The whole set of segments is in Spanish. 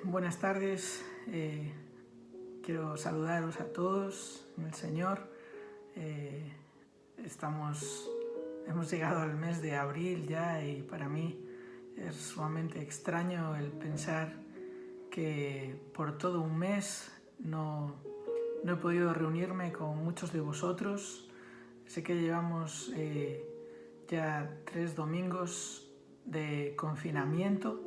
Buenas tardes, quiero saludaros a todos en el Señor. Hemos llegado al mes de abril ya y para mí es sumamente extraño el pensar que por todo un mes no he podido reunirme con muchos de vosotros. Sé que llevamos ya 3 domingos de confinamiento.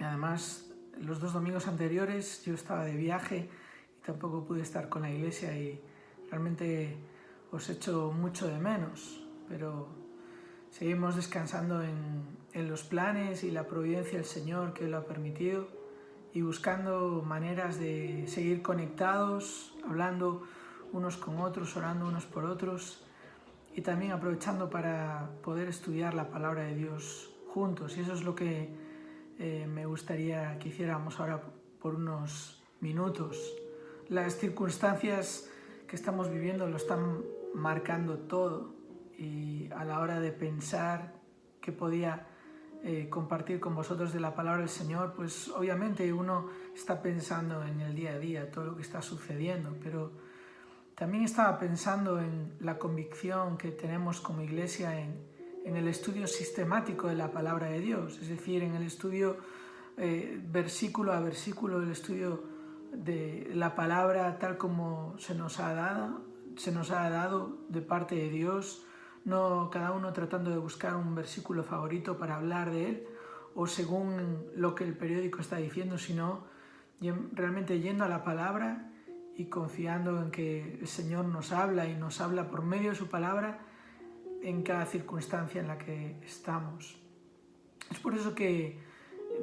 Además, los 2 domingos anteriores yo estaba de viaje y tampoco pude estar con la iglesia y realmente os echo mucho de menos, pero seguimos descansando en los planes y la providencia del Señor que lo ha permitido y buscando maneras de seguir conectados, hablando unos con otros, orando unos por otros y también aprovechando para poder estudiar la palabra de Dios juntos. Y eso es lo que me gustaría que hiciéramos ahora por unos minutos. Las circunstancias que estamos viviendo lo están marcando todo y a la hora de pensar que podía compartir con vosotros de la palabra del Señor, pues obviamente uno está pensando en el día a día, todo lo que está sucediendo, pero también estaba pensando en la convicción que tenemos como iglesia en el estudio sistemático de la palabra de Dios, es decir, en el estudio versículo a versículo, el estudio de la palabra tal como se nos ha dado de parte de Dios, no cada uno tratando de buscar un versículo favorito para hablar de él o según lo que el periódico está diciendo, sino realmente yendo a la palabra y confiando en que el Señor nos habla y nos habla por medio de su palabra en cada circunstancia en la que estamos. Es por eso que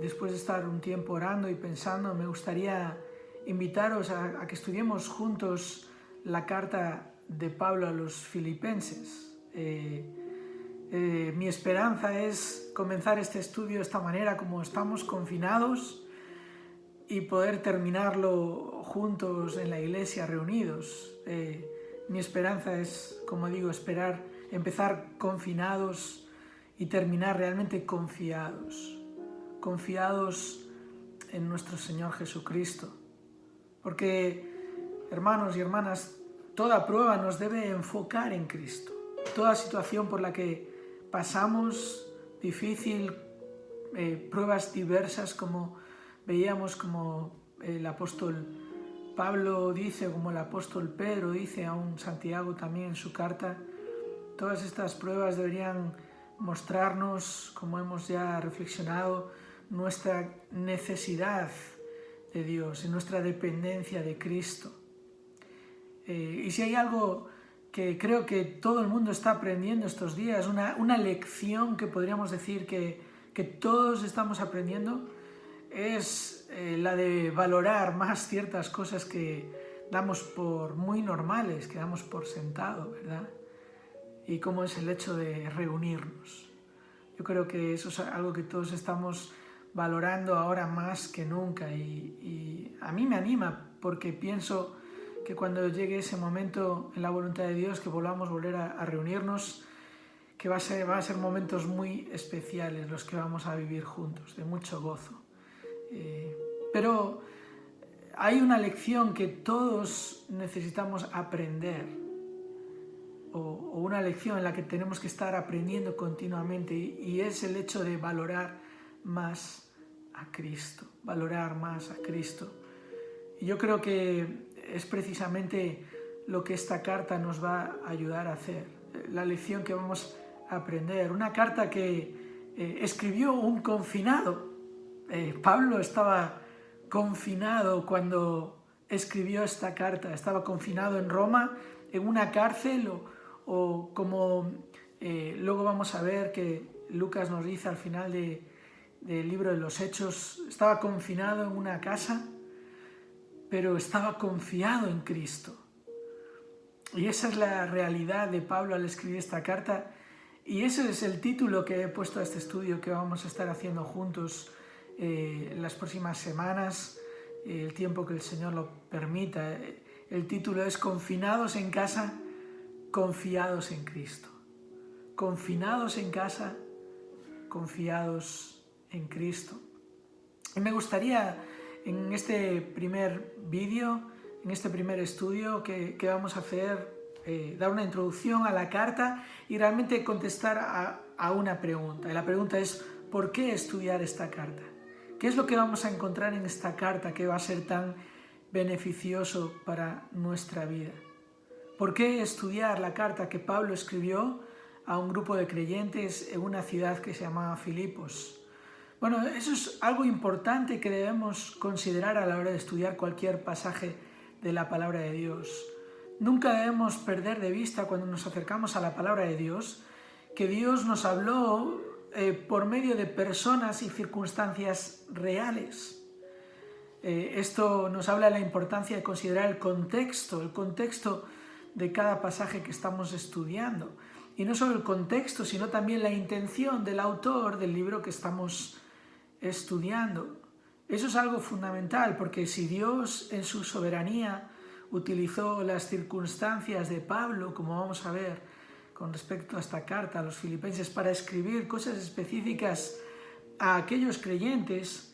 después de estar un tiempo orando y pensando, me gustaría invitaros a que estudiemos juntos la carta de Pablo a los Filipenses. Mi esperanza es comenzar este estudio de esta manera, como estamos confinados, y poder terminarlo juntos en la iglesia, reunidos. Mi esperanza es, como digo, empezar confinados y terminar realmente confiados en nuestro Señor Jesucristo. Porque, hermanos y hermanas, toda prueba nos debe enfocar en Cristo. Toda situación por la que pasamos, difícil, pruebas diversas, como veíamos, como el apóstol Pablo dice, como el apóstol Pedro dice, aún Santiago también en su carta, todas estas pruebas deberían mostrarnos, como hemos ya reflexionado, nuestra necesidad de Dios y nuestra dependencia de Cristo. Y si hay algo que creo que todo el mundo está aprendiendo estos días, una lección que podríamos decir que todos estamos aprendiendo, es la de valorar más ciertas cosas que damos por muy normales, que damos por sentado, ¿verdad? Y cómo es el hecho de reunirnos. Yo creo que eso es algo que todos estamos valorando ahora más que nunca y a mí me anima porque pienso que cuando llegue ese momento en la voluntad de Dios que volver a reunirnos, que van a ser momentos muy especiales los que vamos a vivir juntos, de mucho gozo. Pero hay una lección que todos necesitamos aprender, o una lección en la que tenemos que estar aprendiendo continuamente, y es el hecho de valorar más a Cristo, Y yo creo que es precisamente lo que esta carta nos va a ayudar a hacer, la lección que vamos a aprender, una carta que escribió un confinado. Pablo estaba confinado cuando escribió esta carta, estaba confinado en Roma, en una cárcel, o como luego vamos a ver que Lucas nos dice al final del libro de los Hechos, estaba confinado en una casa, pero estaba confiado en Cristo. Y esa es la realidad de Pablo al escribir esta carta, y ese es el título que he puesto a este estudio que vamos a estar haciendo juntos en las próximas semanas, el tiempo que el Señor lo permita. El título es Confinados en casa, confiados en Cristo. Confinados en casa, confiados en Cristo. Y me gustaría en este primer vídeo, en este primer estudio que vamos a hacer, dar una introducción a la carta y realmente contestar a una pregunta. Y la pregunta es, ¿por qué estudiar esta carta? ¿Qué es lo que vamos a encontrar en esta carta que va a ser tan beneficioso para nuestra vida? ¿Por qué estudiar la carta que Pablo escribió a un grupo de creyentes en una ciudad que se llamaba Filipos? Bueno, eso es algo importante que debemos considerar a la hora de estudiar cualquier pasaje de la palabra de Dios. Nunca debemos perder de vista cuando nos acercamos a la palabra de Dios que Dios nos habló por medio de personas y circunstancias reales. Esto nos habla de la importancia de considerar el contexto de cada pasaje que estamos estudiando. Y no solo el contexto, sino también la intención del autor del libro que estamos estudiando. Eso es algo fundamental, porque si Dios en su soberanía utilizó las circunstancias de Pablo, como vamos a ver con respecto a esta carta a los filipenses, para escribir cosas específicas a aquellos creyentes,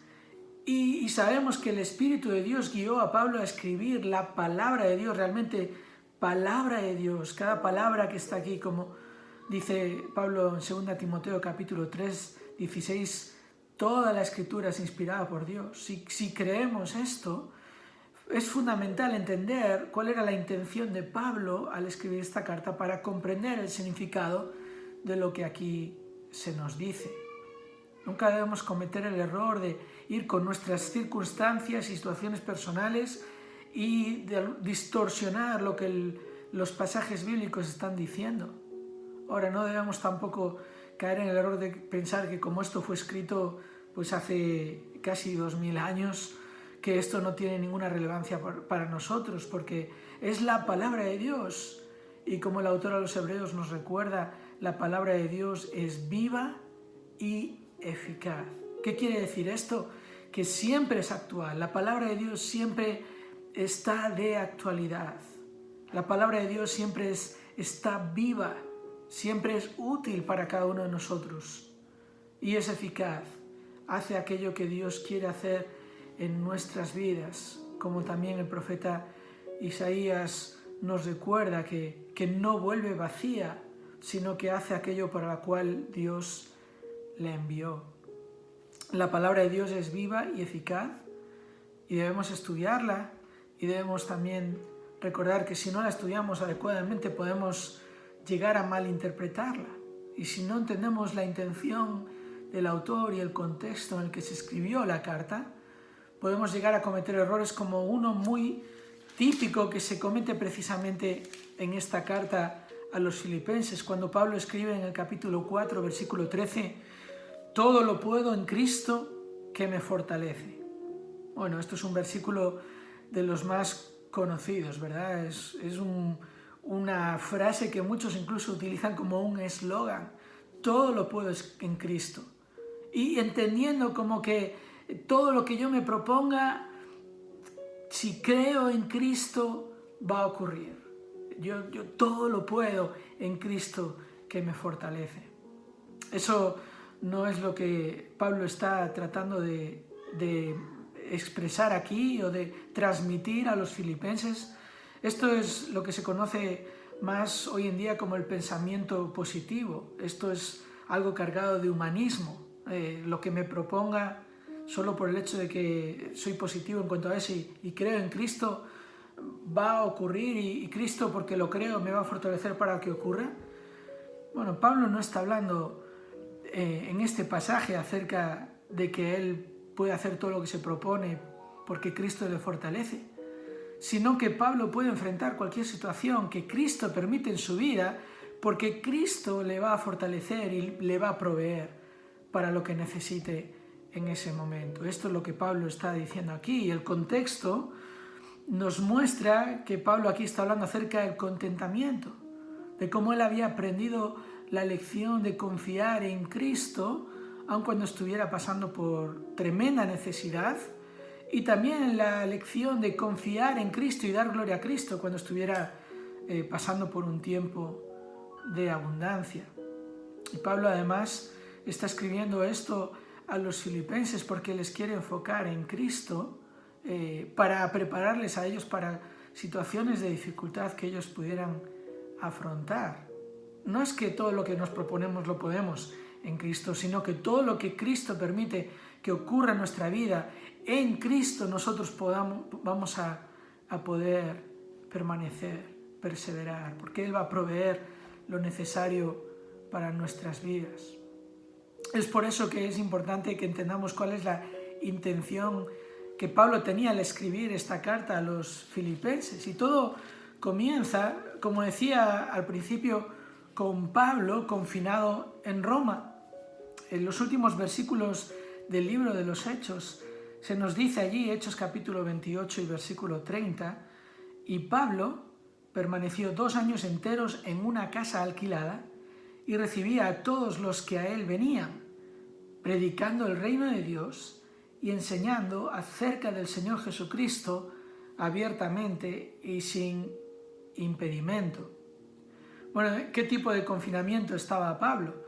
y sabemos que el Espíritu de Dios guió a Pablo a escribir la palabra de Dios, realmente palabra de Dios, cada palabra que está aquí, como dice Pablo en 2 Timoteo capítulo 3, 16, toda la escritura es inspirada por Dios. Si creemos esto, es fundamental entender cuál era la intención de Pablo al escribir esta carta para comprender el significado de lo que aquí se nos dice. Nunca debemos cometer el error de ir con nuestras circunstancias y situaciones personales y de distorsionar lo que los pasajes bíblicos están diciendo. Ahora, no debemos tampoco caer en el error de pensar que como esto fue escrito pues hace casi 2000 años, que esto no tiene ninguna relevancia para nosotros, porque es la palabra de Dios. Y como el autor a los Hebreos nos recuerda, la palabra de Dios es viva y eficaz. ¿Qué quiere decir esto? Que siempre es actual. La palabra de Dios siempre está de actualidad. La palabra de Dios siempre está viva, siempre es útil para cada uno de nosotros y es eficaz. Hace aquello que Dios quiere hacer en nuestras vidas, como también el profeta Isaías nos recuerda que no vuelve vacía, sino que hace aquello para lo cual Dios le envió. La palabra de Dios es viva y eficaz y debemos estudiarla y debemos también recordar que si no la estudiamos adecuadamente podemos llegar a malinterpretarla. Y si no entendemos la intención del autor y el contexto en el que se escribió la carta, podemos llegar a cometer errores como uno muy típico que se comete precisamente en esta carta a los filipenses, cuando Pablo escribe en el capítulo 4, versículo 13, todo lo puedo en Cristo que me fortalece. Bueno, esto es un versículo de los más conocidos, ¿verdad? Es una frase que muchos incluso utilizan como un eslogan. Todo lo puedo en Cristo. Y entendiendo como que todo lo que yo me proponga, si creo en Cristo, va a ocurrir. Yo todo lo puedo en Cristo que me fortalece. Eso no es lo que Pablo está tratando de expresar aquí o de transmitir a los filipenses. Esto es lo que se conoce más hoy en día como el pensamiento positivo. Esto es algo cargado de humanismo. Lo que me proponga solo por el hecho de que soy positivo en cuanto a eso y creo en Cristo va a ocurrir y Cristo porque lo creo me va a fortalecer para que ocurra. Bueno, Pablo no está hablando en este pasaje acerca de que él puede hacer todo lo que se propone porque Cristo le fortalece, sino que Pablo puede enfrentar cualquier situación que Cristo permite en su vida porque Cristo le va a fortalecer y le va a proveer para lo que necesite en ese momento. Esto es lo que Pablo está diciendo aquí y el contexto nos muestra que Pablo aquí está hablando acerca del contentamiento, de cómo él había aprendido la lección de confiar en Cristo aun cuando estuviera pasando por tremenda necesidad, y también la lección de confiar en Cristo y dar gloria a Cristo cuando estuviera pasando por un tiempo de abundancia. Y Pablo además está escribiendo esto a los filipenses porque les quiere enfocar en Cristo para prepararles a ellos para situaciones de dificultad que ellos pudieran afrontar. No es que todo lo que nos proponemos lo podemos en Cristo, sino que todo lo que Cristo permite que ocurra en nuestra vida, en Cristo nosotros vamos a poder permanecer, perseverar, porque Él va a proveer lo necesario para nuestras vidas. Es por eso que es importante que entendamos cuál es la intención que Pablo tenía al escribir esta carta a los filipenses. Y todo comienza, como decía al principio, con Pablo confinado en Roma. En los últimos versículos del libro de los Hechos se nos dice allí, Hechos capítulo 28 y versículo 30, y Pablo permaneció 2 años enteros en una casa alquilada y recibía a todos los que a él venían, predicando el reino de Dios y enseñando acerca del Señor Jesucristo abiertamente y sin impedimento. Bueno, ¿qué tipo de confinamiento estaba Pablo?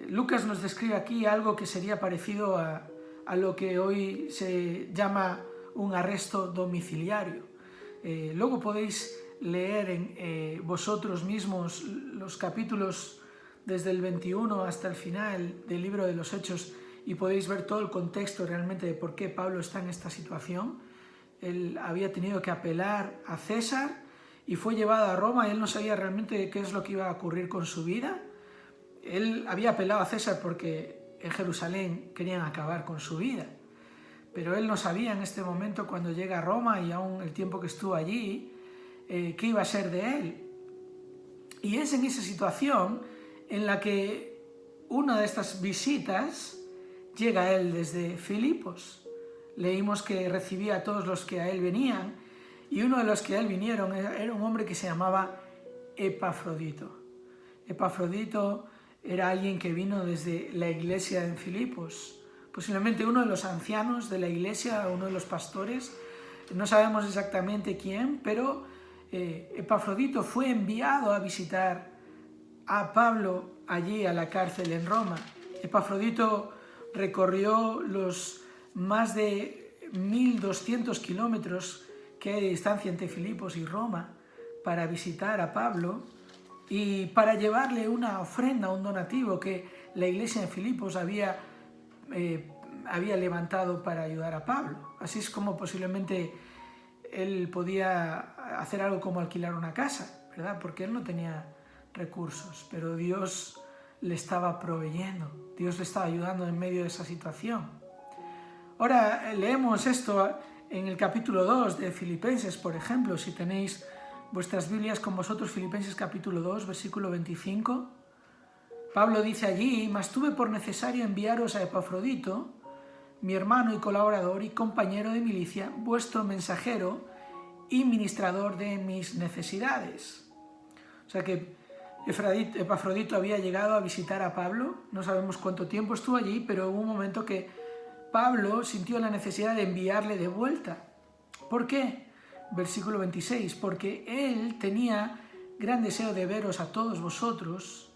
Lucas nos describe aquí algo que sería parecido a lo que hoy se llama un arresto domiciliario. Luego podéis leer vosotros mismos los capítulos desde el 21 hasta el final del libro de los Hechos y podéis ver todo el contexto realmente de por qué Pablo está en esta situación. Él había tenido que apelar a César y fue llevado a Roma y él no sabía realmente qué es lo que iba a ocurrir con su vida. Él había apelado a César porque en Jerusalén querían acabar con su vida, pero él no sabía en este momento cuando llega a Roma y aún el tiempo que estuvo allí, qué iba a ser de él. Y es en esa situación en la que una de estas visitas llega a él desde Filipos. Leímos que recibía a todos los que a él venían y uno de los que a él vinieron era un hombre que se llamaba Epafrodito. Epafrodito era alguien que vino desde la iglesia en Filipos, posiblemente uno de los ancianos de la iglesia, uno de los pastores, no sabemos exactamente quién, pero Epafrodito fue enviado a visitar a Pablo allí a la cárcel en Roma. Epafrodito recorrió los más de 1200 kilómetros que hay de distancia entre Filipos y Roma para visitar a Pablo y para llevarle una ofrenda, un donativo que la iglesia en Filipos había levantado para ayudar a Pablo. Así es como posiblemente él podía hacer algo como alquilar una casa, ¿verdad? Porque él no tenía recursos, pero Dios le estaba proveyendo, Dios le estaba ayudando en medio de esa situación. Ahora leemos esto en el capítulo 2 de Filipenses, por ejemplo, si tenéis vuestras Biblias con vosotros, Filipenses capítulo 2, versículo 25. Pablo dice allí: mas tuve por necesario enviaros a Epafrodito, mi hermano y colaborador y compañero de milicia, vuestro mensajero y ministrador de mis necesidades. O sea que Epafrodito había llegado a visitar a Pablo, no sabemos cuánto tiempo estuvo allí, pero hubo un momento que Pablo sintió la necesidad de enviarle de vuelta. ¿Por qué? Versículo 26, porque él tenía gran deseo de veros a todos vosotros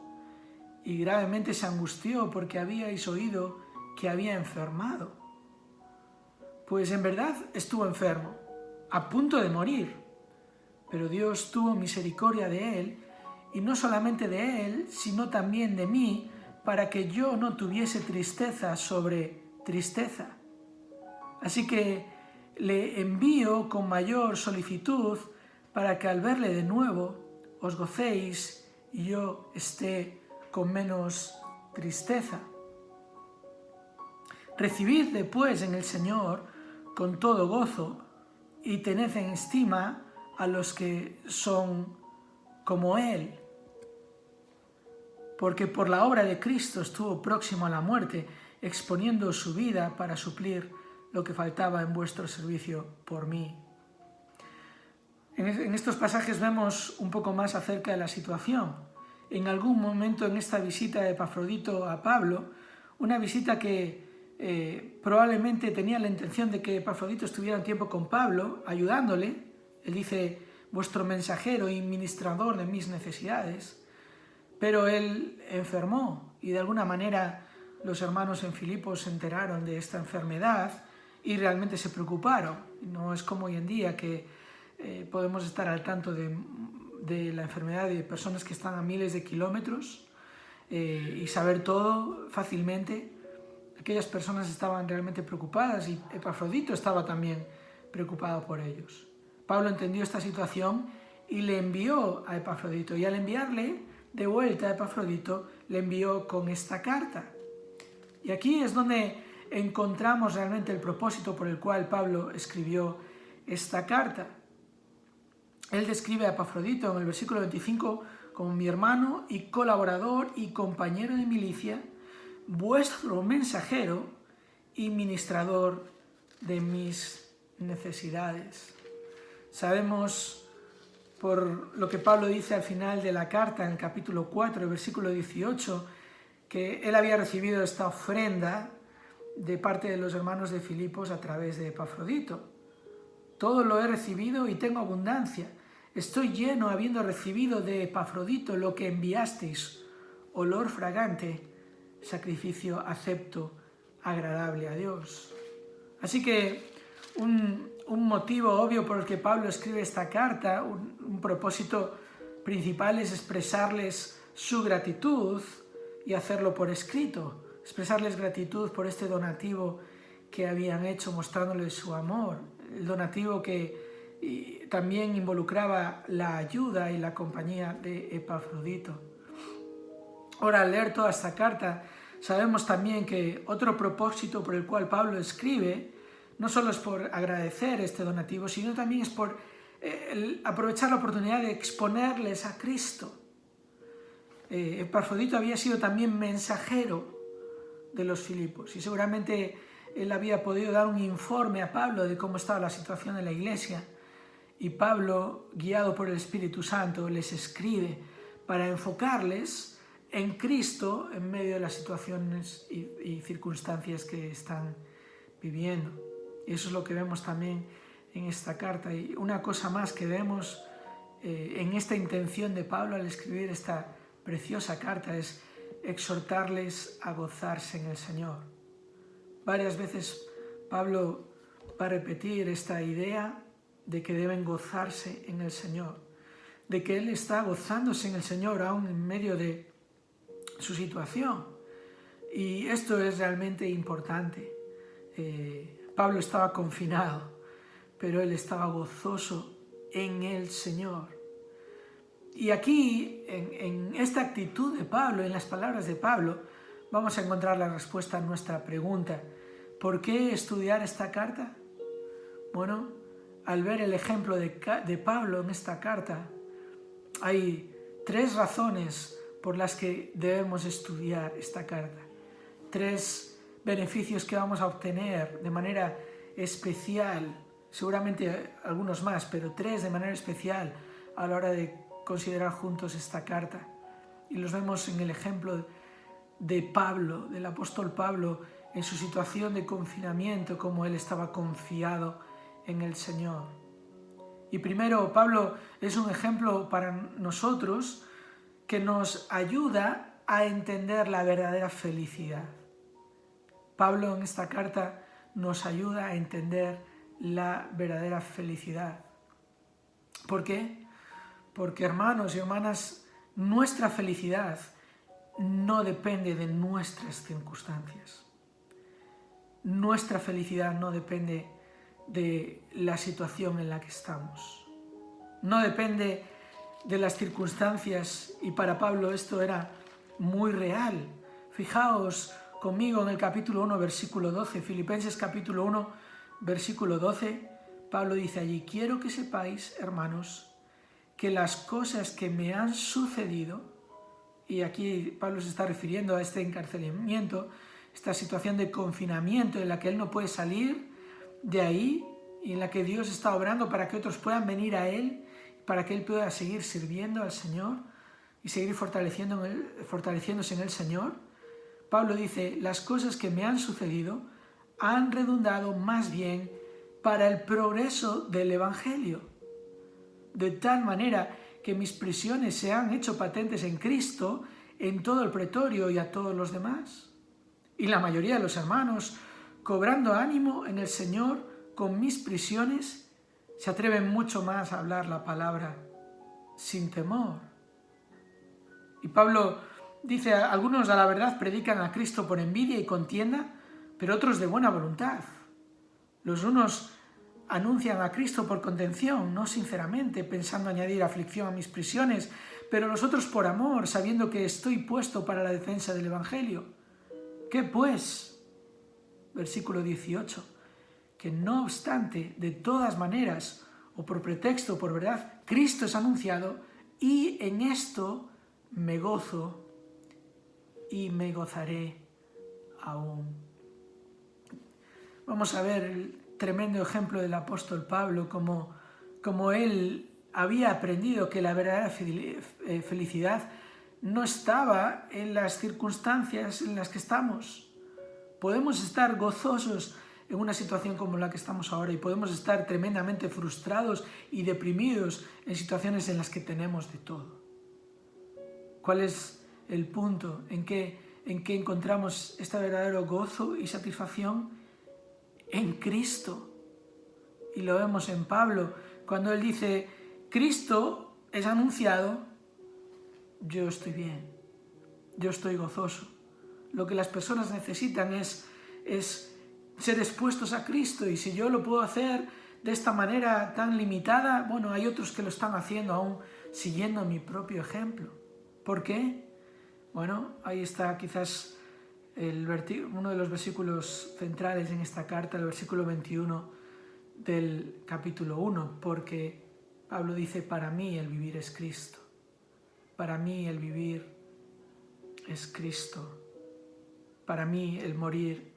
y gravemente se angustió porque habíais oído que había enfermado. Pues en verdad estuvo enfermo, a punto de morir, pero Dios tuvo misericordia de él, y no solamente de él, sino también de mí, para que yo no tuviese tristeza sobre tristeza. Así que le envío con mayor solicitud para que al verle de nuevo os gocéis y yo esté con menos tristeza. Recibidle pues en el Señor con todo gozo y tened en estima a los que son como Él, porque por la obra de Cristo estuvo próximo a la muerte, exponiendo su vida para suplir lo que faltaba en vuestro servicio por mí. En estos pasajes vemos un poco más acerca de la situación. En algún momento en esta visita de Epafrodito a Pablo, una visita que probablemente tenía la intención de que Epafrodito estuviera un tiempo con Pablo, ayudándole. Él dice: vuestro mensajero y ministrador de mis necesidades. Pero él enfermó y de alguna manera los hermanos en Filipos se enteraron de esta enfermedad y realmente se preocuparon. No es como hoy en día que podemos estar al tanto de la enfermedad de personas que están a miles de kilómetros y saber todo fácilmente. Aquellas personas estaban realmente preocupadas y Epafrodito estaba también preocupado por ellos. Pablo entendió esta situación y le envió a Epafrodito, y al enviarle de vuelta a Epafrodito, le envió con esta carta. Y aquí es donde encontramos realmente el propósito por el cual Pablo escribió esta carta. Él describe a Epafrodito en el versículo 25 como mi hermano y colaborador y compañero de milicia, vuestro mensajero y ministrador de mis necesidades. Sabemos por lo que Pablo dice al final de la carta, en el capítulo 4, versículo 18, que él había recibido esta ofrenda de parte de los hermanos de Filipos a través de Epafrodito. Todo lo he recibido y tengo abundancia. Estoy lleno habiendo recibido de Epafrodito lo que enviasteis, olor fragante, sacrificio acepto, agradable a Dios. Así que un motivo obvio por el que Pablo escribe esta carta, un propósito principal es expresarles su gratitud y hacerlo por escrito, expresarles gratitud por este donativo que habían hecho mostrándoles su amor, el donativo que también involucraba la ayuda y la compañía de Epafrodito. Ahora, al leer toda esta carta, sabemos también que otro propósito por el cual Pablo escribe no solo es por agradecer este donativo, sino también es por aprovechar la oportunidad de exponerles a Cristo. Epafrodito había sido también mensajero de los Filipos y seguramente él había podido dar un informe a Pablo de cómo estaba la situación en la iglesia. Y Pablo, guiado por el Espíritu Santo, les escribe para enfocarles en Cristo en medio de las situaciones y circunstancias que están viviendo. Y eso es lo que vemos también en esta carta. Y una cosa más que vemos en esta intención de Pablo al escribir esta preciosa carta es exhortarles a gozarse en el Señor. Varias veces Pablo va a repetir esta idea de que deben gozarse en el Señor, de que Él está gozándose en el Señor aún en medio de su situación. Y esto es realmente importante. Pablo estaba confinado, pero él estaba gozoso en el Señor. Y aquí, en esta actitud de Pablo, en las palabras de Pablo, vamos a encontrar la respuesta a nuestra pregunta. ¿Por qué estudiar esta carta? Bueno, al ver el ejemplo de Pablo en esta carta, hay 3 razones por las que debemos estudiar esta carta. 3 beneficios que vamos a obtener de manera especial, seguramente algunos más, pero 3 de manera especial a la hora de considerar juntos esta carta. Y los vemos en el ejemplo de Pablo, del apóstol Pablo, en su situación de confinamiento, como él estaba confiado en el Señor. Y primero, Pablo es un ejemplo para nosotros que nos ayuda a entender la verdadera felicidad. Pablo en esta carta nos ayuda a entender la verdadera felicidad. ¿Por qué? Porque, hermanos y hermanas, nuestra felicidad no depende de nuestras circunstancias. Nuestra felicidad no depende de la situación en la que estamos. No depende de las circunstancias, y para Pablo esto era muy real. Fijaos conmigo en el capítulo 1, versículo 12, Filipenses capítulo 1, versículo 12, Pablo dice allí: quiero que sepáis, hermanos, que las cosas que me han sucedido, y aquí Pablo se está refiriendo a este encarcelamiento, esta situación de confinamiento en la que él no puede salir de ahí y en la que Dios está obrando para que otros puedan venir a él, para que él pueda seguir sirviendo al Señor y seguir fortaleciéndose en el Señor. Pablo dice: las cosas que me han sucedido han redundado más bien para el progreso del Evangelio, de tal manera que mis prisiones se han hecho patentes en Cristo, en todo el pretorio y a todos los demás. Y la mayoría de los hermanos, cobrando ánimo en el Señor con mis prisiones, se atreven mucho más a hablar la palabra sin temor. Y Pablo dice, algunos a la verdad predican a Cristo por envidia y contienda, pero otros de buena voluntad. Los unos anuncian a Cristo por contención, no sinceramente, pensando añadir aflicción a mis prisiones, pero los otros por amor, sabiendo que estoy puesto para la defensa del Evangelio. ¿Qué pues? Versículo 18. Que no obstante, de todas maneras, o por pretexto o por verdad, Cristo es anunciado, y en esto me gozo y me gozaré aún. Vamos a ver el tremendo ejemplo del apóstol Pablo, como él había aprendido que la verdadera felicidad no estaba en las circunstancias en las que estamos. Podemos estar gozosos en una situación como la que estamos ahora y podemos estar tremendamente frustrados y deprimidos en situaciones en las que tenemos de todo. ¿Cuál es el punto en que encontramos este verdadero gozo y satisfacción? En Cristo. Y lo vemos en Pablo, cuando él dice, Cristo es anunciado, yo estoy bien, yo estoy gozoso. Lo que las personas necesitan es ser expuestos a Cristo, y si yo lo puedo hacer de esta manera tan limitada, bueno, hay otros que lo están haciendo aún siguiendo mi propio ejemplo. ¿Por qué? Bueno, ahí está quizás uno de los versículos centrales en esta carta, el versículo 21 del capítulo 1, porque Pablo dice, para mí el vivir es Cristo. Para mí el vivir es Cristo. Para mí el morir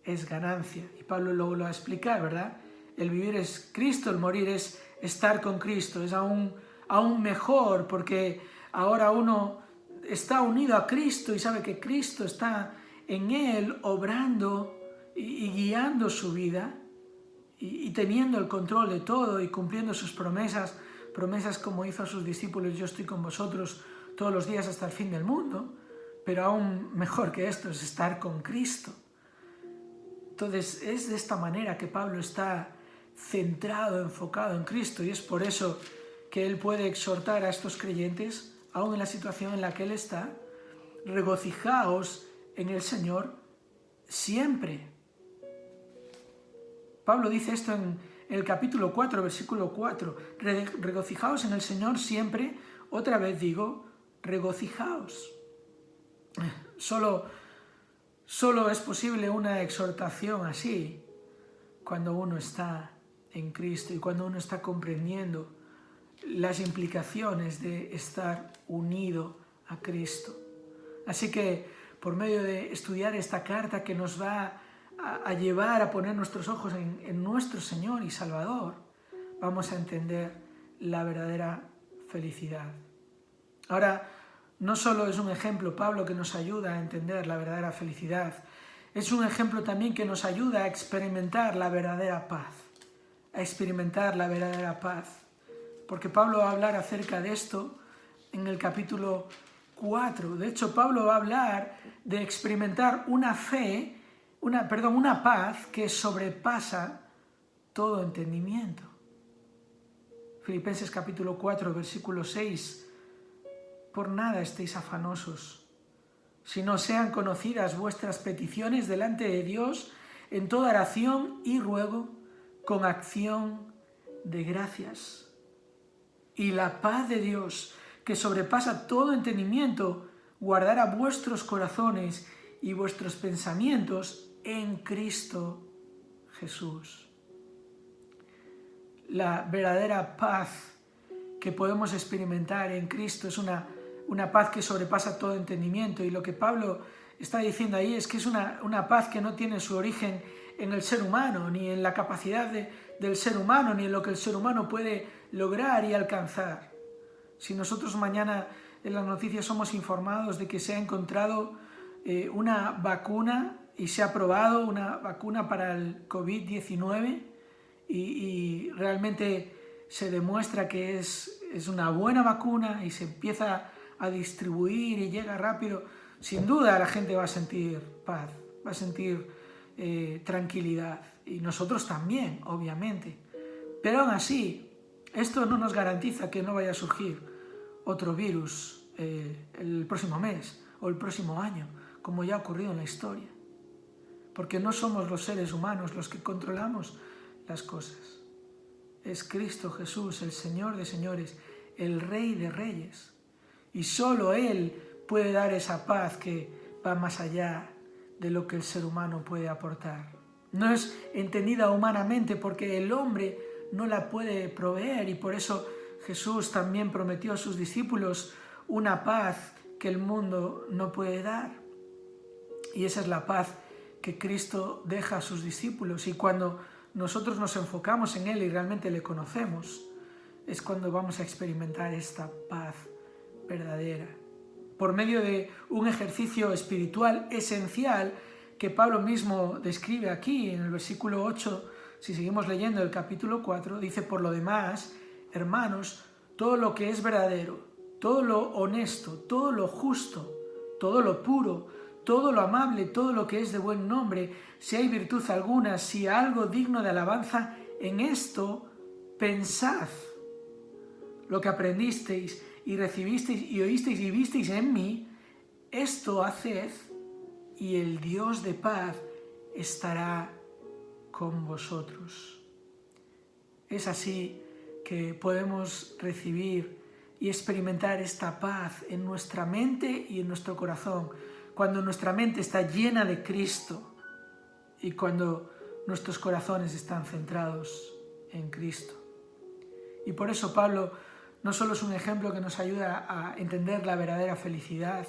es ganancia. Y Pablo luego lo va a explicar, ¿verdad? El vivir es Cristo, el morir es estar con Cristo. Es aún mejor, porque ahora uno está unido a Cristo y sabe que Cristo está en él obrando y guiando su vida y teniendo el control de todo y cumpliendo sus promesas como hizo a sus discípulos, yo estoy con vosotros todos los días hasta el fin del mundo, pero aún mejor que esto es estar con Cristo. Entonces es de esta manera que Pablo está centrado, enfocado en Cristo, y es por eso que él puede exhortar a estos creyentes, aún en la situación en la que él está, regocijaos en el Señor siempre. Pablo dice esto en el capítulo 4, versículo 4. Regocijaos en el Señor siempre. Otra vez digo, regocijaos. Solo es posible una exhortación así cuando uno está en Cristo y cuando uno está comprendiendo las implicaciones de estar unido a Cristo. Así que por medio de estudiar esta carta que nos va a llevar a poner nuestros ojos en nuestro Señor y Salvador, vamos a entender la verdadera felicidad. Ahora, no solo es un ejemplo, Pablo, que nos ayuda a entender la verdadera felicidad, es un ejemplo también que nos ayuda a experimentar la verdadera paz, porque Pablo va a hablar acerca de esto en el capítulo 4. De hecho, Pablo va a hablar de experimentar una paz que sobrepasa todo entendimiento. Filipenses capítulo 4, versículo 6. Por nada estéis afanosos, sino sean conocidas vuestras peticiones delante de Dios en toda oración y ruego con acción de gracias. Y la paz de Dios, que sobrepasa todo entendimiento, guardará vuestros corazones y vuestros pensamientos en Cristo Jesús. La verdadera paz que podemos experimentar en Cristo es una paz que sobrepasa todo entendimiento, y lo que Pablo está diciendo ahí es que es una paz que no tiene su origen en el ser humano, ni en la capacidad del ser humano, ni en lo que el ser humano puede lograr y alcanzar. Si nosotros mañana en las noticias somos informados de que se ha encontrado una vacuna y se ha probado una vacuna para el COVID-19 y realmente se demuestra que es una buena vacuna y se empieza a distribuir y llega rápido, sin duda la gente va a sentir paz. va a sentir tranquilidad. Y nosotros también, obviamente. Pero aún así, esto no nos garantiza que no vaya a surgir otro virus el próximo mes o el próximo año, como ya ha ocurrido en la historia. Porque no somos los seres humanos los que controlamos las cosas. Es Cristo Jesús, el Señor de señores, el Rey de reyes. Y solo Él puede dar esa paz que va más allá de lo que el ser humano puede aportar. No es entendida humanamente porque el hombre no la puede proveer, y por eso Jesús también prometió a sus discípulos una paz que el mundo no puede dar. Y esa es la paz que Cristo deja a sus discípulos, y cuando nosotros nos enfocamos en Él y realmente le conocemos, es cuando vamos a experimentar esta paz verdadera. Por medio de un ejercicio espiritual esencial que Pablo mismo describe aquí en el versículo 8, si seguimos leyendo el capítulo 4, dice: por lo demás, hermanos, todo lo que es verdadero, todo lo honesto, todo lo justo, todo lo puro, todo lo amable, todo lo que es de buen nombre, si hay virtud alguna, si algo digno de alabanza, en esto pensad. Lo que aprendisteis y recibisteis y oísteis y visteis en mí, esto haced, y el Dios de paz estará con vosotros. Es así que podemos recibir y experimentar esta paz en nuestra mente y en nuestro corazón, cuando nuestra mente está llena de Cristo y cuando nuestros corazones están centrados en Cristo. Y por eso Pablo no solo es un ejemplo que nos ayuda a entender la verdadera felicidad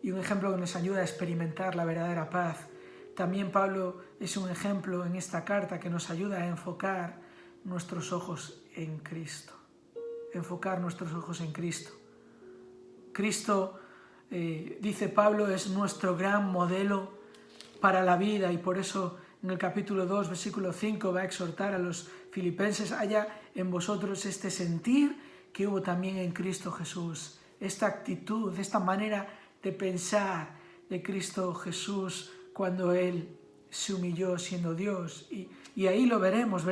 y un ejemplo que nos ayuda a experimentar la verdadera paz, también Pablo es un ejemplo en esta carta que nos ayuda a enfocar nuestros ojos en Cristo. Enfocar nuestros ojos en Cristo. Cristo, dice Pablo, es nuestro gran modelo para la vida, y por eso en el capítulo 2, versículo 5 va a exhortar a los filipenses: haya en vosotros este sentir que hubo también en Cristo Jesús, esta actitud, esta manera de pensar de Cristo Jesús cuando Él se humilló siendo Dios. Y ahí lo veremos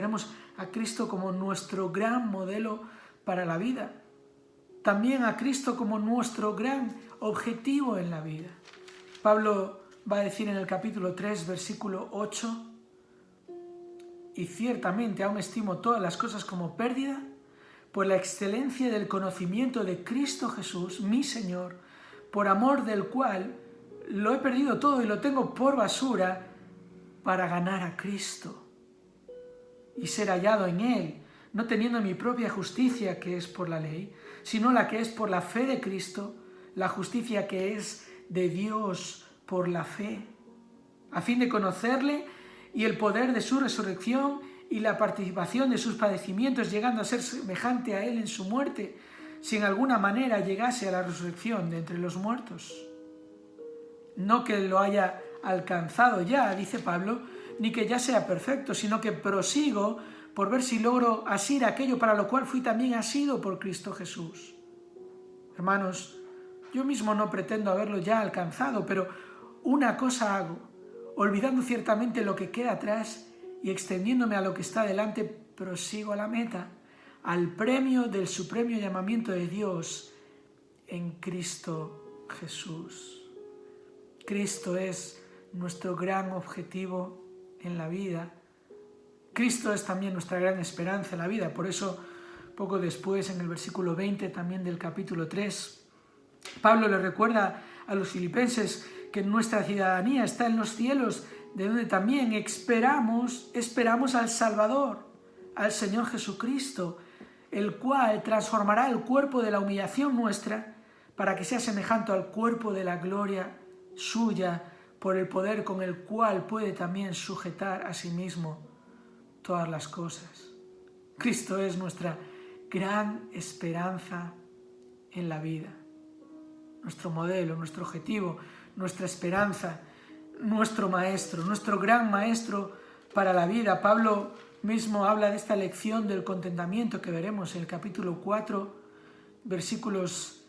a Cristo como nuestro gran modelo para la vida. También a Cristo como nuestro gran objetivo en la vida. Pablo va a decir en el capítulo 3, versículo 8: y ciertamente aún estimo todas las cosas como pérdida por la excelencia del conocimiento de Cristo Jesús, mi Señor, por amor del cual lo he perdido todo y lo tengo por basura para ganar a Cristo y ser hallado en Él, no teniendo mi propia justicia que es por la ley, sino la que es por la fe de Cristo, la justicia que es de Dios por la fe, a fin de conocerle y el poder de su resurrección y la participación de sus padecimientos, llegando a ser semejante a Él en su muerte, si en alguna manera llegase a la resurrección de entre los muertos. No que lo haya alcanzado ya, dice Pablo, ni que ya sea perfecto, sino que prosigo por ver si logro asir aquello para lo cual fui también asido por Cristo Jesús. Hermanos, yo mismo no pretendo haberlo ya alcanzado, pero una cosa hago, olvidando ciertamente lo que queda atrás y extendiéndome a lo que está delante, prosigo a la meta, al premio del supremo llamamiento de Dios en Cristo Jesús. Cristo es nuestro gran objetivo en la vida. Cristo es también nuestra gran esperanza en la vida. Por eso, poco después, en el versículo 20 también del capítulo 3, Pablo le recuerda a los filipenses que nuestra ciudadanía está en los cielos, de donde también esperamos al Salvador, al Señor Jesucristo, el cual transformará el cuerpo de la humillación nuestra para que sea semejante al cuerpo de la gloria suya, por el poder con el cual puede también sujetar a sí mismo todas las cosas. Cristo es nuestra gran esperanza en la vida, nuestro modelo, nuestro objetivo, nuestra esperanza, nuestro maestro, nuestro gran maestro para la vida. Pablo mismo habla de esta lección del contentamiento que veremos en el capítulo 4, versículos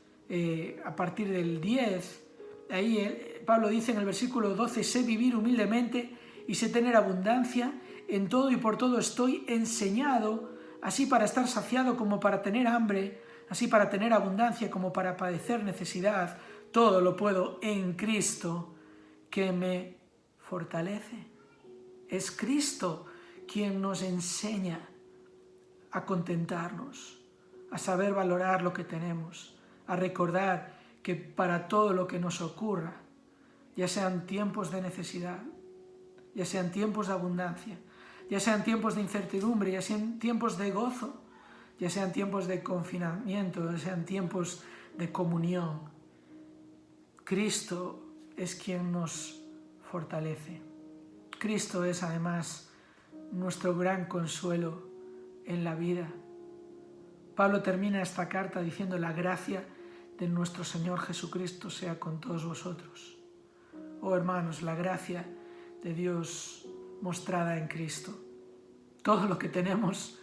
a partir del 10, Ahí Pablo dice en el versículo 12, sé vivir humildemente y sé tener abundancia, en todo y por todo estoy enseñado, así para estar saciado como para tener hambre, así para tener abundancia como para padecer necesidad, todo lo puedo en Cristo que me fortalece. Es Cristo quien nos enseña a contentarnos, a saber valorar lo que tenemos, a recordar que para todo lo que nos ocurra, ya sean tiempos de necesidad, ya sean tiempos de abundancia, ya sean tiempos de incertidumbre, ya sean tiempos de gozo, ya sean tiempos de confinamiento, ya sean tiempos de comunión, Cristo es quien nos fortalece. Cristo es además nuestro gran consuelo en la vida. Pablo termina esta carta diciendo: la gracia de nuestro Señor Jesucristo sea con todos vosotros. Oh hermanos, la gracia de Dios mostrada en Cristo. Todo lo que tenemos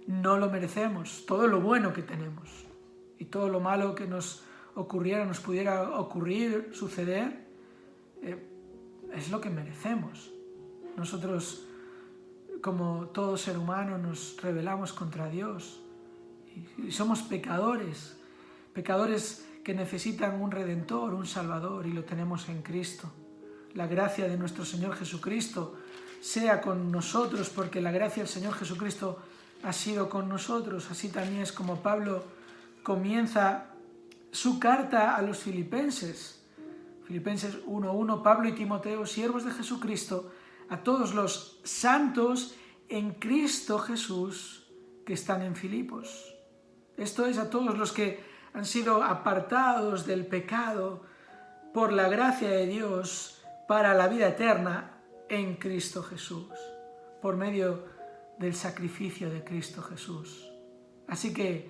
no lo merecemos, todo lo bueno que tenemos y todo lo malo que nos pudiera ocurrir, suceder, es lo que merecemos. Nosotros, como todo ser humano, nos rebelamos contra Dios y somos pecadores que necesitan un Redentor, un Salvador, y lo tenemos en Cristo. La gracia de nuestro Señor Jesucristo sea con nosotros, porque la gracia del Señor Jesucristo ha sido con nosotros. Así también es como Pablo comienza su carta a los Filipenses. Filipenses 1:1, Pablo y Timoteo, siervos de Jesucristo, a todos los santos en Cristo Jesús que están en Filipos. Esto es, a todos los que han sido apartados del pecado por la gracia de Dios para la vida eterna en Cristo Jesús, por medio del sacrificio de Cristo Jesús. Así que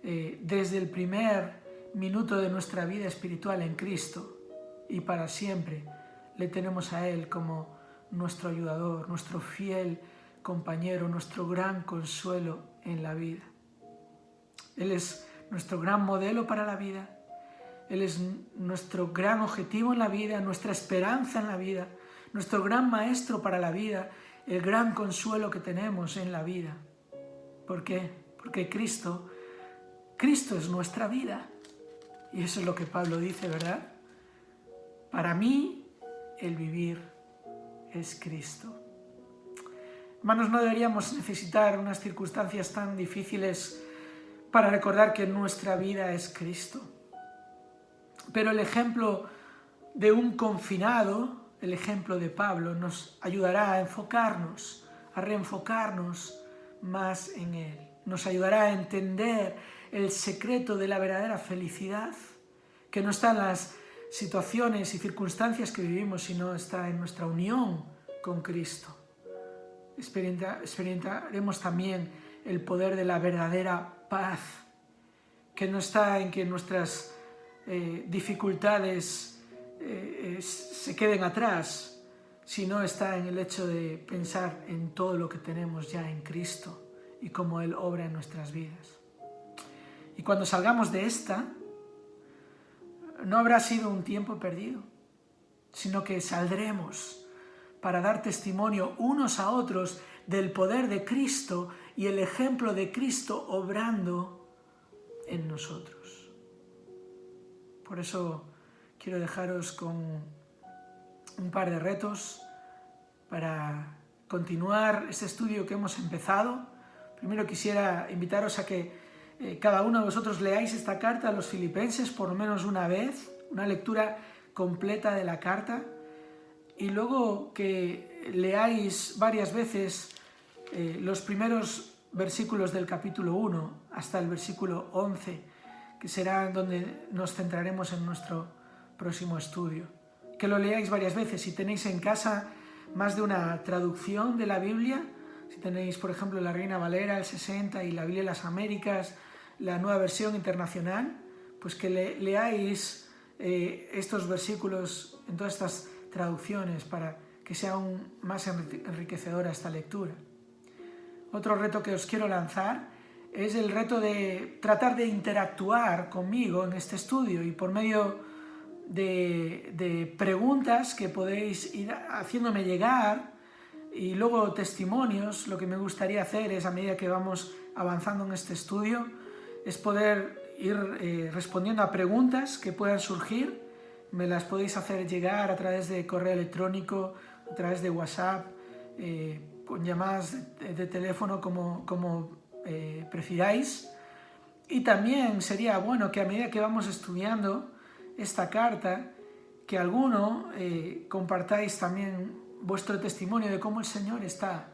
desde el primer minuto de nuestra vida espiritual en Cristo y para siempre le tenemos a Él como nuestro ayudador, nuestro fiel compañero, nuestro gran consuelo en la vida. Él es nuestro gran modelo para la vida, Él es nuestro gran objetivo en la vida, nuestra esperanza en la vida, nuestro gran maestro para la vida, el gran consuelo que tenemos en la vida. ¿Por qué? Porque Cristo es nuestra vida. Y eso es lo que Pablo dice, ¿verdad? Para mí, el vivir es Cristo. Hermanos, no deberíamos necesitar unas circunstancias tan difíciles para recordar que nuestra vida es Cristo. Pero el ejemplo de un confinado, el ejemplo de Pablo, nos ayudará a enfocarnos, a reenfocarnos más en Él. Nos ayudará a entender el secreto de la verdadera felicidad, que no está en las situaciones y circunstancias que vivimos, sino está en nuestra unión con Cristo. Experimentaremos también el poder de la verdadera paz, que no está en que nuestras dificultades se queden atrás, sino está en el hecho de pensar en todo lo que tenemos ya en Cristo y cómo Él obra en nuestras vidas. Y cuando salgamos de esta, no habrá sido un tiempo perdido, sino que saldremos para dar testimonio unos a otros del poder de Cristo y el ejemplo de Cristo obrando en nosotros. Por eso quiero dejaros con un par de retos para continuar este estudio que hemos empezado. Primero quisiera invitaros a que cada uno de vosotros leáis esta carta a los Filipenses por lo menos una vez, una lectura completa de la carta, y luego que leáis varias veces los primeros versículos del capítulo 1 hasta el versículo 11, que será donde nos centraremos en nuestro próximo estudio. Que lo leáis varias veces. Si tenéis en casa más de una traducción de la Biblia, si tenéis, por ejemplo, la Reina Valera, el 60, y la Biblia de las Américas, la Nueva Versión Internacional, pues que leáis estos versículos en todas estas traducciones para que sea aún más enriquecedora esta lectura. Otro reto que os quiero lanzar es el reto de tratar de interactuar conmigo en este estudio y por medio de preguntas que podéis ir haciéndome llegar y luego testimonios. Lo que me gustaría hacer es, a medida que vamos avanzando en este estudio, es poder ir respondiendo a preguntas que puedan surgir. Me las podéis hacer llegar a través de correo electrónico, a través de WhatsApp, con llamadas de teléfono, como prefiráis. Y también sería bueno que a medida que vamos estudiando esta carta, que alguno compartáis también vuestro testimonio de cómo el Señor está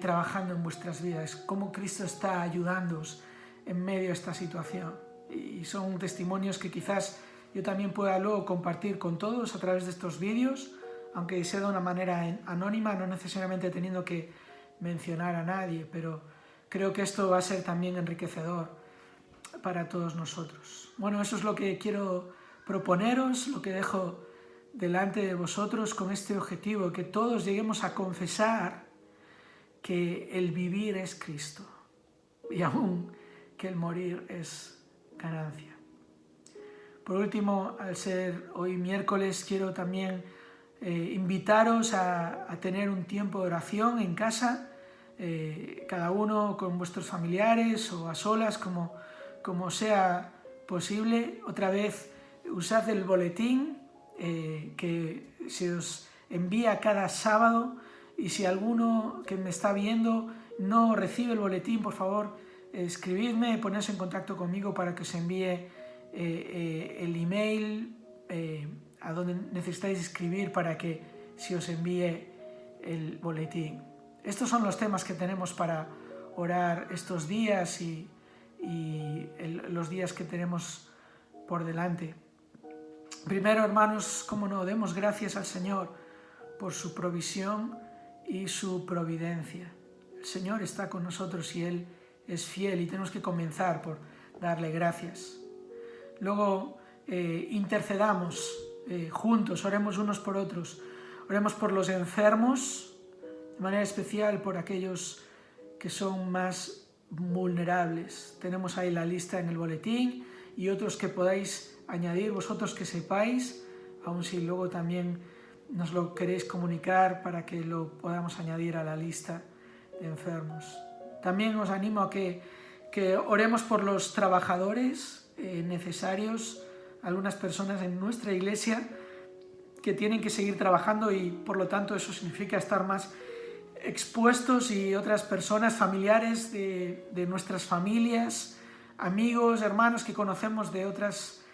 trabajando en vuestras vidas, cómo Cristo está ayudándoos en medio de esta situación. Y son testimonios que quizás yo también pueda luego compartir con todos a través de estos vídeos, aunque sea de una manera anónima, no necesariamente teniendo que mencionar a nadie, pero creo que esto va a ser también enriquecedor para todos nosotros. Bueno, eso es lo que quiero proponeros, lo que dejo delante de vosotros con este objetivo, que todos lleguemos a confesar que el vivir es Cristo y aún que el morir es ganancia. Por último, al ser hoy miércoles, quiero también invitaros a tener un tiempo de oración en casa, cada uno con vuestros familiares o a solas, como sea posible. Otra vez, usad el boletín que se os envía cada sábado, y si alguno que me está viendo no recibe el boletín, por favor, escribidme, poneros en contacto conmigo para que os envíe el email a donde necesitáis escribir para que se os envíe el boletín. Estos son los temas que tenemos para orar estos días y los días que tenemos por delante. Primero, hermanos, como no, demos gracias al Señor por su provisión y su providencia. El Señor está con nosotros y Él es fiel, y tenemos que comenzar por darle gracias. Luego intercedamos juntos, oremos unos por otros, oremos por los enfermos, de manera especial por aquellos que son más vulnerables. Tenemos ahí la lista en el boletín y otros que podáis añadir, vosotros que sepáis, aun si luego también nos lo queréis comunicar para que lo podamos añadir a la lista de enfermos. También os animo a que oremos por los trabajadores necesarios, algunas personas en nuestra iglesia que tienen que seguir trabajando y por lo tanto eso significa estar más expuestos, y otras personas, familiares de nuestras familias, amigos, hermanos que conocemos de otras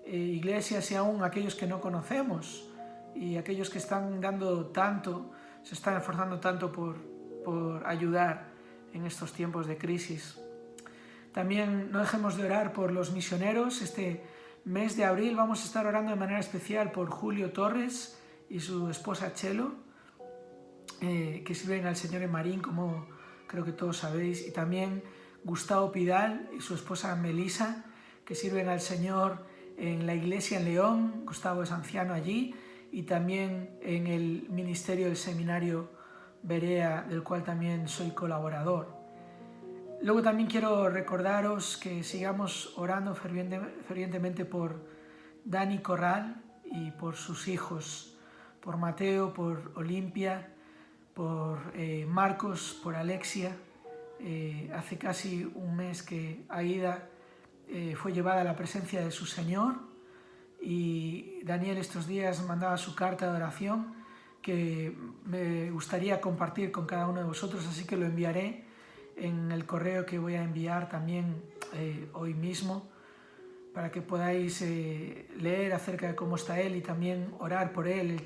iglesias y aún aquellos que no conocemos, y aquellos que están dando tanto, se están esforzando tanto por ayudar en estos tiempos de crisis. También no dejemos de orar por los misioneros. Este mes de abril vamos a estar orando de manera especial por Julio Torres y su esposa Chelo, que sirven al Señor en Marín, como creo que todos sabéis, y también Gustavo Pidal y su esposa Melisa, que sirven al Señor en la iglesia en León. Gustavo es anciano allí, y también en el ministerio del seminario Berea, del cual también soy colaborador. Luego también quiero recordaros que sigamos orando fervientemente por Dani Corral y por sus hijos, por Mateo, por Olimpia, por Marcos, por Alexia. Hace casi un mes que Aida fue llevada a la presencia de su Señor, y Daniel estos días mandaba su carta de oración que me gustaría compartir con cada uno de vosotros, así que lo enviaré en el correo que voy a enviar también hoy mismo, para que podáis leer acerca de cómo está él y también orar por él.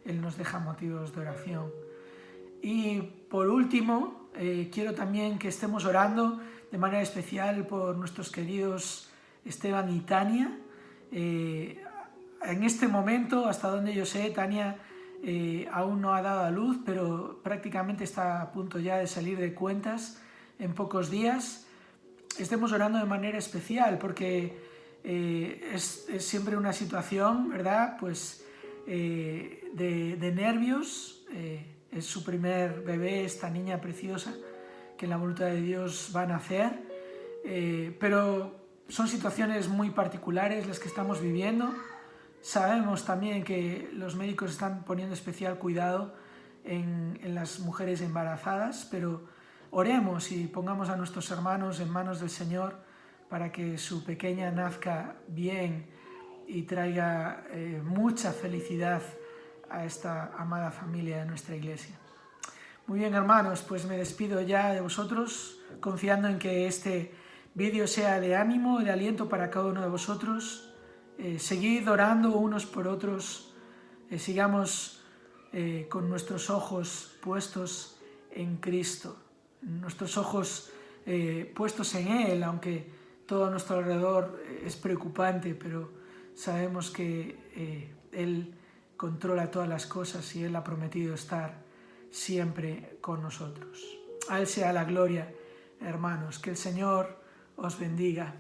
Él nos deja motivos de oración. Y por último, quiero también que estemos orando de manera especial por nuestros queridos Esteban y Tania. En este momento, hasta donde yo sé, Tania aún no ha dado a luz, pero prácticamente está a punto ya de salir de cuentas en pocos días. Estemos orando de manera especial porque es siempre una situación, ¿verdad? Pues de nervios. Es su primer bebé, esta niña preciosa que en la voluntad de Dios va a nacer, pero son situaciones muy particulares las que estamos viviendo. Sabemos también que los médicos están poniendo especial cuidado en las mujeres embarazadas, pero oremos y pongamos a nuestros hermanos en manos del Señor para que su pequeña nazca bien y traiga mucha felicidad a esta amada familia de nuestra iglesia. Muy bien, hermanos, pues me despido ya de vosotros, confiando en que este vídeo sea de ánimo y de aliento para cada uno de vosotros. Seguid orando unos por otros, sigamos con nuestros ojos puestos en Cristo, nuestros ojos puestos en Él, aunque todo a nuestro alrededor es preocupante, pero sabemos que Él controla todas las cosas y Él ha prometido estar siempre con nosotros. A Él sea la gloria, hermanos, que el Señor os bendiga.